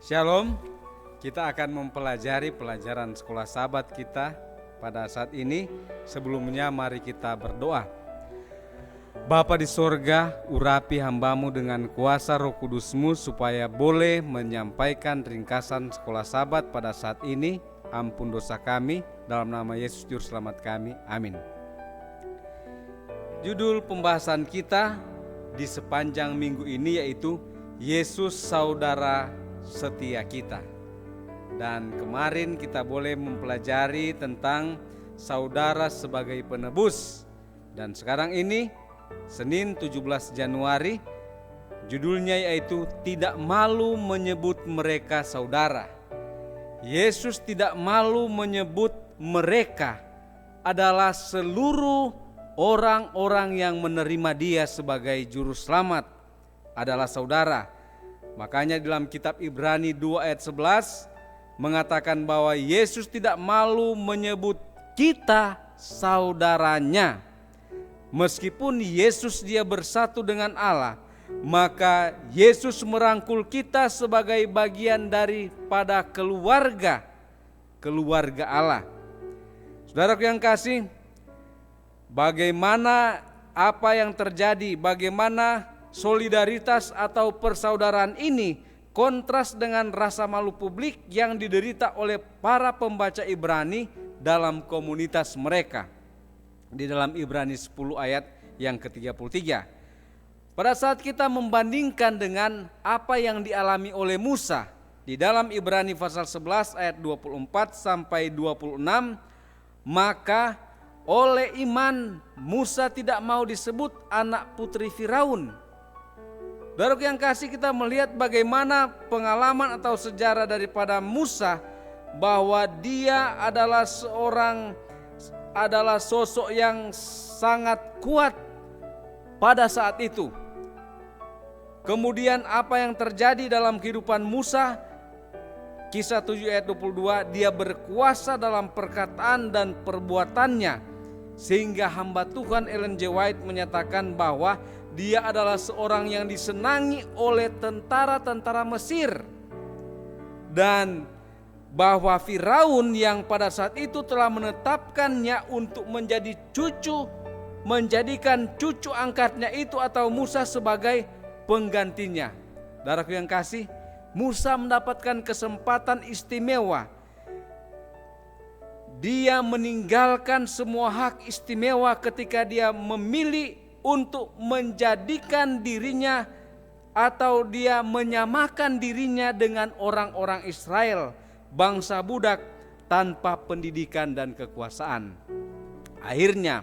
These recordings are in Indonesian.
Shalom, kita akan mempelajari pelajaran sekolah sahabat kita pada saat ini. Sebelumnya mari kita berdoa. Bapa di sorga, urapi hambamu dengan kuasa Roh Kudus-Mu supaya boleh menyampaikan ringkasan sekolah sahabat pada saat ini. Ampun dosa kami, dalam nama Yesus Juru Selamat kami, amin. Judul pembahasan kita di sepanjang minggu ini yaitu Yesus Saudara Setia kita. Dan kemarin kita boleh mempelajari tentang saudara sebagai penebus. Dan sekarang ini Senin 17 Januari judulnya yaitu tidak malu menyebut mereka saudara. Yesus tidak malu menyebut mereka adalah seluruh orang-orang yang menerima Dia sebagai juru selamat adalah saudara. Makanya dalam kitab Ibrani 2 ayat 11 mengatakan bahwa Yesus tidak malu menyebut kita saudaranya. Meskipun Yesus Dia bersatu dengan Allah, maka Yesus merangkul kita sebagai bagian daripada keluarga Allah. Saudaraku yang kasih, bagaimana apa yang terjadi, bagaimana solidaritas atau persaudaraan ini kontras dengan rasa malu publik yang diderita oleh para pembaca Ibrani dalam komunitas mereka. Di dalam Ibrani 10 ayat yang ke-33. Pada saat kita membandingkan dengan apa yang dialami oleh Musa di dalam Ibrani pasal 11 ayat 24 sampai 26, maka oleh iman Musa tidak mau disebut anak putri Firaun. Saudaraku yang kasih, kita melihat bagaimana pengalaman atau sejarah daripada Musa, bahwa dia adalah sosok yang sangat kuat pada saat itu. Kemudian apa yang terjadi dalam kehidupan Musa? Kisah 7 ayat 22, dia berkuasa dalam perkataan dan perbuatannya, sehingga hamba Tuhan Ellen G. White menyatakan bahwa dia adalah seorang yang disenangi oleh tentara-tentara Mesir, dan bahwa Firaun yang pada saat itu telah menetapkannya untuk menjadikan cucu angkatnya itu atau Musa sebagai penggantinya. Saudaraku yang kasih, Musa mendapatkan kesempatan istimewa. Dia meninggalkan semua hak istimewa ketika dia memilih untuk menjadikan dirinya atau dia menyamakan dirinya dengan orang-orang Israel, bangsa budak tanpa pendidikan dan kekuasaan. Akhirnya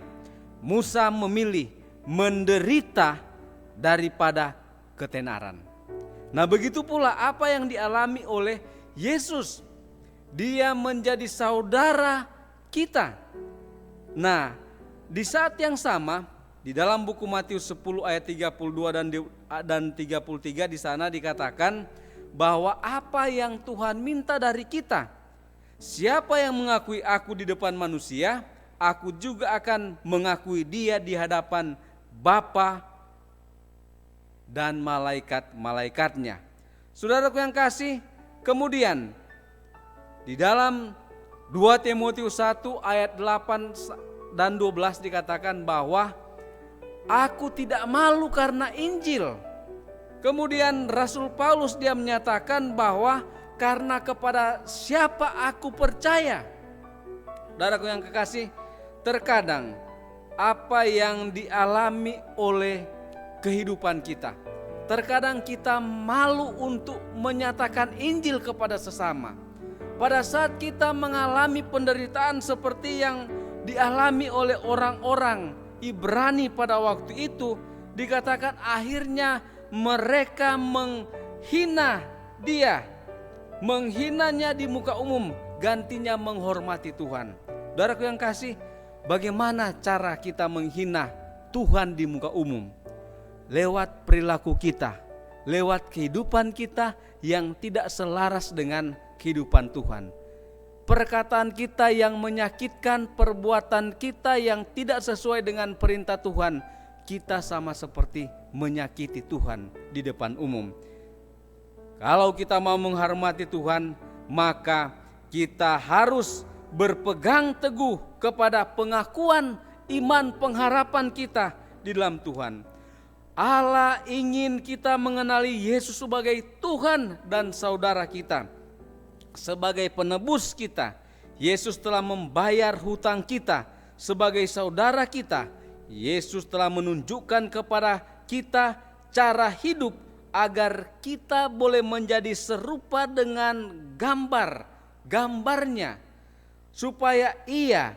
Musa memilih menderita daripada ketenaran. Nah, begitu pula apa yang dialami oleh Yesus. Dia menjadi saudara kita. Nah, di saat yang sama di dalam buku Matius 10 ayat 32 dan 33 di sana dikatakan bahwa apa yang Tuhan minta dari kita, siapa yang mengakui aku di depan manusia, aku juga akan mengakui dia di hadapan Bapa dan malaikat-malaikatnya. Saudaraku yang kasih, kemudian di dalam 2 Timotius 1 ayat 8 dan 12 dikatakan bahwa aku tidak malu karena Injil. Kemudian Rasul Paulus dia menyatakan bahwa karena kepada siapa aku percaya. Saudaraku yang kekasih, terkadang apa yang dialami oleh kehidupan kita, terkadang kita malu untuk menyatakan Injil kepada sesama. Pada saat kita mengalami penderitaan seperti yang dialami oleh orang-orang Ibrani pada waktu itu, dikatakan akhirnya mereka menghina dia, menghinanya di muka umum, gantinya menghormati Tuhan. Saudaraku yang kasih, bagaimana cara kita menghina Tuhan di muka umum? Lewat perilaku kita, lewat kehidupan kita yang tidak selaras dengan kehidupan Tuhan. Perkataan kita yang menyakitkan, perbuatan kita yang tidak sesuai dengan perintah Tuhan, kita sama seperti menyakiti Tuhan di depan umum. Kalau kita mau menghormati Tuhan, maka kita harus berpegang teguh kepada pengakuan iman pengharapan kita di dalam Tuhan. Allah ingin kita mengenali Yesus sebagai Tuhan dan saudara kita, sebagai penebus kita. Yesus telah membayar hutang kita sebagai saudara kita. Yesus telah menunjukkan kepada kita cara hidup agar kita boleh menjadi serupa dengan gambarnya, supaya ia,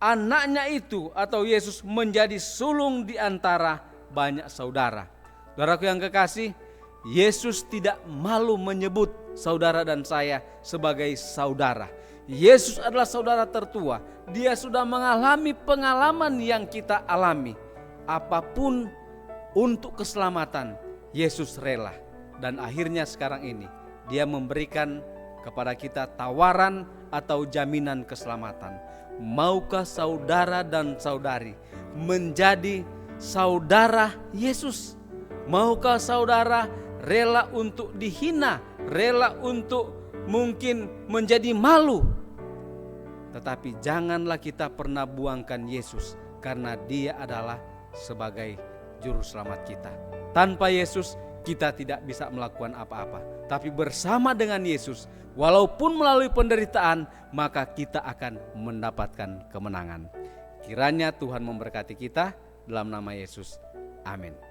anaknya itu atau Yesus, menjadi sulung di antara banyak saudara. Saudaraku yang kekasih, Yesus tidak malu menyebut saudara dan saya sebagai saudara. Yesus adalah saudara tertua. Dia sudah mengalami pengalaman yang kita alami. Apapun untuk keselamatan, Yesus rela. Dan akhirnya sekarang ini Dia memberikan kepada kita tawaran atau jaminan keselamatan. Maukah saudara dan saudari menjadi saudara Yesus? Maukah saudara rela untuk dihina, rela untuk mungkin menjadi malu? Tetapi janganlah kita pernah buangkan Yesus, karena Dia adalah sebagai juru selamat kita. Tanpa Yesus kita tidak bisa melakukan apa-apa. Tapi bersama dengan Yesus, walaupun melalui penderitaan, maka kita akan mendapatkan kemenangan. Kiranya Tuhan memberkati kita dalam nama Yesus. Amin.